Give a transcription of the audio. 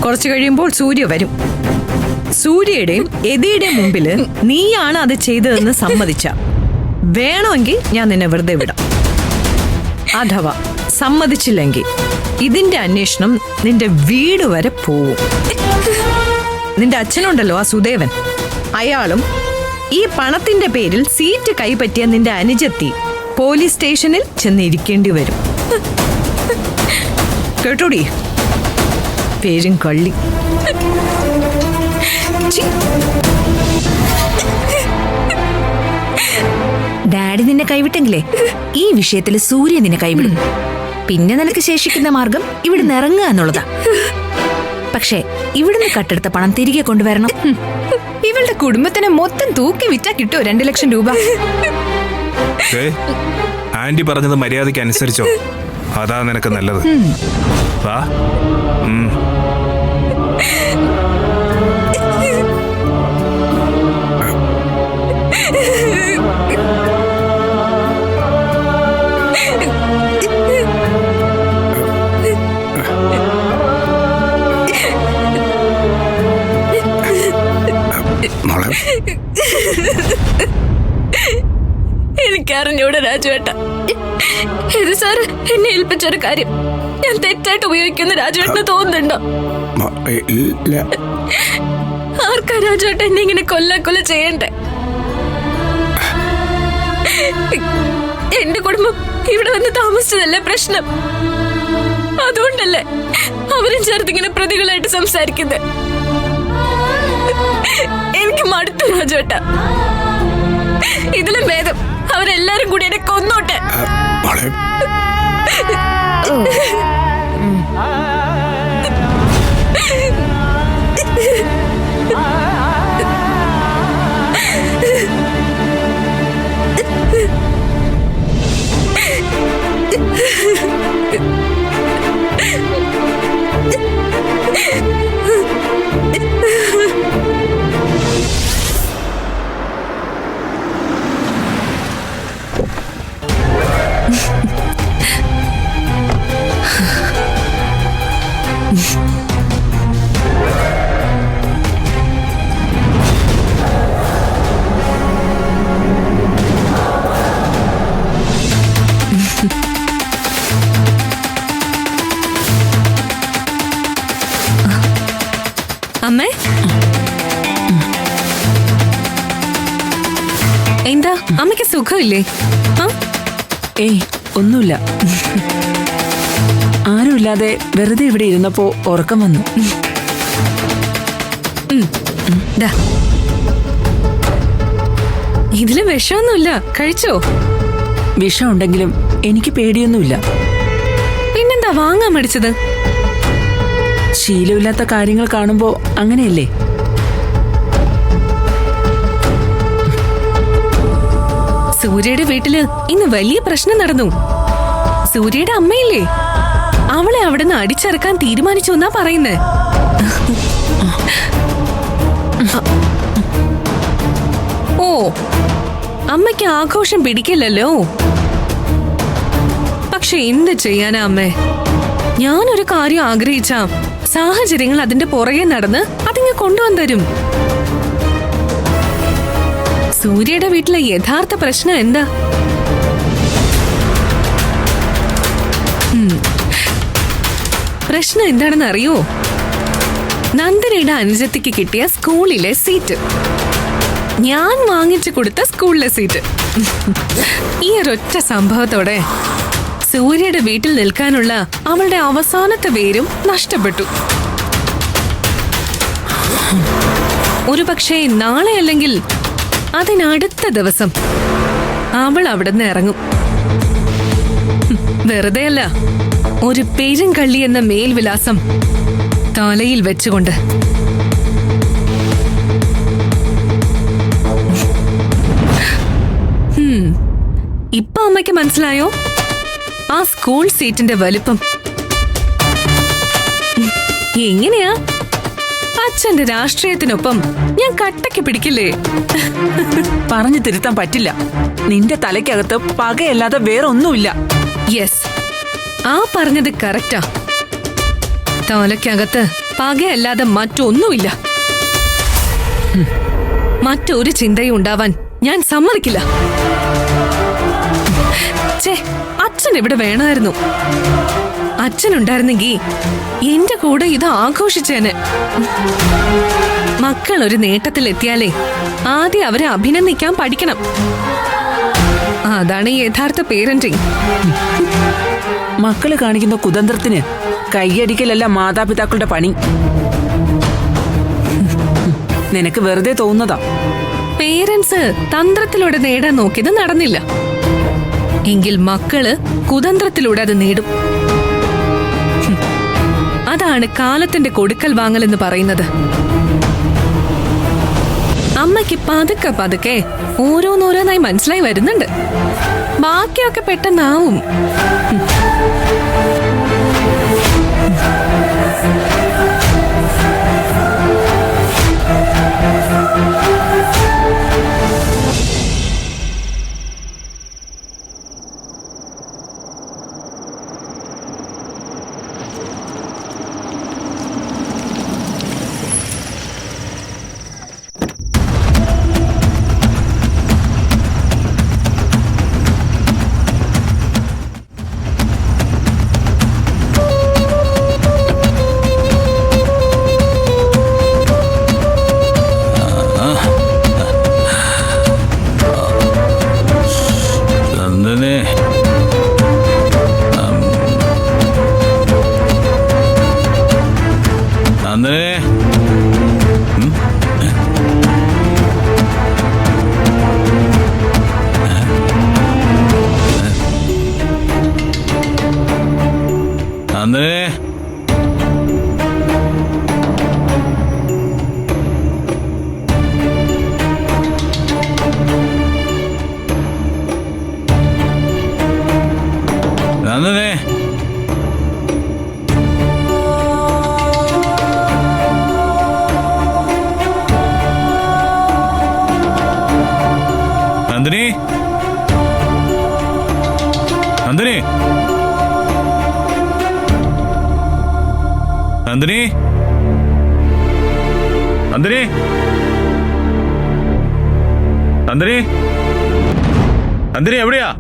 കുറച്ചു കഴിയുമ്പോൾ സൂര്യ വരും. സൂര്യയുടെയും എതിയുടെയും മുമ്പില് നീയാണ് അത് ചെയ്തതെന്ന് സമ്മതിച്ച വേണമെങ്കിൽ ഞാൻ നിന്നെ വെറുതെ വിടാം. അഥവാ സമ്മതിച്ചില്ലെങ്കിൽ ഇതിന്റെ അന്വേഷണം നിന്റെ വീട് വരെ പോവും. നിന്റെ അച്ഛനുണ്ടല്ലോ ആ സുദേവൻ, അയാളും ഈ പണത്തിന്റെ പേരിൽ സീറ്റ് കൈപ്പറ്റിയ നിന്റെ അനുജത്തി പോലീസ് സ്റ്റേഷനിൽ ചെന്നിരിക്കേണ്ടി വരും. കേട്ടോടി പേരും കള്ളി. ഡാഡി നിന്നെ കൈവിട്ടെങ്കിലേ ഈ വിഷയത്തിൽ സൂര്യ നിന്നെ കൈവിടും. പിന്നെ നിനക്ക് ശേഷിക്കുന്ന മാർഗം ഇവിടുന്ന് ഇറങ്ങുക എന്നുള്ളതാ. പക്ഷേ ഇവിടുന്ന് കട്ടെടുത്ത പണം തിരികെ കൊണ്ടുവരണം. ഇവളുടെ കുടുംബത്തിനെ മൊത്തം തൂക്കി വിറ്റാ കിട്ടോ 2 ലക്ഷം രൂപ. ആന്റി പറഞ്ഞത് മര്യാദയ്ക്ക് അനുസരിച്ചോ, അതാ നിനക്ക് നല്ലത്. വാ. എനിക്കറിഞ്ഞൂടെ രാജുവേട്ട, ഇത് സാർ എന്നെ ഏൽപ്പിച്ചൊരു കാര്യം ഞാൻ തെറ്റായിട്ട് ഉപയോഗിക്കുന്ന രാജുവേട്ടന് തോന്നുന്നുണ്ടോ? ആർക്കാ രാജുവേട്ട എന്നെ ഇങ്ങനെ കൊല്ല ചെയ്യണ്ടേ? എന്റെ കുടുംബം ഇവിടെ വന്ന് താമസിച്ചതല്ലേ പ്രശ്നം. അതുകൊണ്ടല്ലേ അവരും ചേർത്ത് ഇങ്ങനെ പ്രതികളായിട്ട് സംസാരിക്കുന്നത്. എനിക്ക് മടുത്തു രാജുവേട്ട. ഇതിലും ഭേദം അവരെല്ലാരും കൂടി എന്നെ കൊന്നോട്ടെ. അമ്മേ, എന്താ അമ്മയ്ക്ക് സുഖമില്ലേ? ഏയ് ഒന്നുമില്ല. ആരുമില്ലാതെ വെറുതെ ഇവിടെ ഇരുന്നപ്പോ ഉറക്കം വന്നു. ഇതില് വിഷമൊന്നുമില്ല, കഴിച്ചോ? വിഷം ഉണ്ടെങ്കിലും എനിക്ക് പേടിയൊന്നുമില്ല. പിന്നെന്താ വാങ്ങാൻ മടിച്ചത്? ശീലമില്ലാത്ത കാര്യങ്ങൾ കാണുമ്പോ അങ്ങനെയല്ലേ? സൂര്യയുടെ വീട്ടില് ഇന്ന് വലിയ പ്രശ്നം നടന്നു. സൂര്യയുടെ അമ്മയില്ലേ, അവളെ അവിടുന്ന് അടിച്ചിറക്കാൻ തീരുമാനിച്ചു എന്നാ പറയുന്നേ. ഓ, അമ്മയ്ക്ക് ആഘോഷം പിടിക്കില്ലല്ലോ. പക്ഷെ എന്ത് ചെയ്യാനാ അമ്മേ, ഞാനൊരു കാര്യം ആഗ്രഹിച്ച സാഹചര്യങ്ങൾ അതിന്റെ പുറകെ നടന്ന് അതിങ്ങ് കൊണ്ടുവന്നു തരും. സൂര്യയുടെ വീട്ടിലെ യഥാർത്ഥ പ്രശ്നം എന്താ? പ്രശ്നം എന്താണെന്ന് അറിയോ? നന്ദനയുടെ അനുജത്തിക്ക് കിട്ടിയ സ്കൂളിലെ സീറ്റ്, ഞാൻ വാങ്ങിച്ചു കൊടുത്ത സ്കൂളിലെ സീറ്റ്. ഈ ഒരൊറ്റ സംഭവത്തോടെ സൂര്യയുടെ വീട്ടിൽ നിൽക്കാനുള്ള അവളുടെ അവസാനത്തെ വേരും നഷ്ടപ്പെട്ടു. ഒരുപക്ഷെ നാളെ അല്ലെങ്കിൽ അതിനടുത്ത ദിവസം അവൾ അവിടുന്ന് ഇറങ്ങും. വെറുതെയല്ല, ഒരു പെരുങ്കള്ളി എന്ന മേൽവിലാസം തലയിൽ വെച്ചുകൊണ്ട്. ഇപ്പൊ അമ്മയ്ക്ക് മനസ്സിലായോ ആ സ്കൂൾ സീറ്റിന്റെ വലിപ്പം? എങ്ങനെയാ അച്ഛന്റെ രാഷ്ട്രീയത്തിനൊപ്പം ഞാൻ കട്ടയ്ക്ക് പിടിക്കില്ലേ? പറഞ്ഞു തിരുത്താൻ പറ്റില്ല. നിന്റെ തലയ്ക്കകത്ത് പകയല്ലാതെ വേറെ ഒന്നുമില്ല. യെസ്, ആ പറഞ്ഞത് കറക്റ്റാ. തലയ്ക്കകത്ത് പകയല്ലാതെ മറ്റൊന്നുമില്ല. മറ്റൊരു ചിന്തയും ഉണ്ടാവാൻ ഞാൻ സമ്മതിക്കില്ല. അച്ഛൻ ഇവിടെ വേണമായിരുന്നു. അച്ഛനുണ്ടായിരുന്നെങ്കി എന്റെ കൂടെ ഇത് ആഘോഷിച്ചേനെ. മക്കൾ ഒരു നേട്ടത്തിലെത്തിയാലേ ആദ്യം അവരെ അഭിനന്ദിക്കാൻ പഠിക്കണം. അതാണ് യഥാർത്ഥ പേരന്റിങ്. മക്കള് കാണിക്കുന്ന കുതന്ത്രത്തിന് കൈയടിക്കലല്ല മാതാപിതാക്കളുടെ പണി. നിനക്ക് വെറുതെ തോന്നുന്നതാ. പേരൻസ് തന്ത്രത്തിലൂടെ നേടാൻ നോക്കിയത് നടന്നില്ല എങ്കിൽ മക്കള് കുതന്ത്രത്തിലൂടെ അത് നേടും. അതാണ് കാലത്തിന്റെ കൊടുക്കൽ വാങ്ങൽ എന്ന് പറയുന്നത്. അമ്മയ്ക്ക് പതുക്കെ പതുക്കെ ഓരോന്നോരോന്നായി മനസ്സിലായി വരുന്നുണ്ട്. ബാക്കിയൊക്കെ പെട്ടെന്നാവും. നന്ദനേ, നന്ദിനി, നന്ദിനി, നന്ദിനി, നന്ദിനി, നന്ദിനി, നന്ദിനി എവിടെയാ?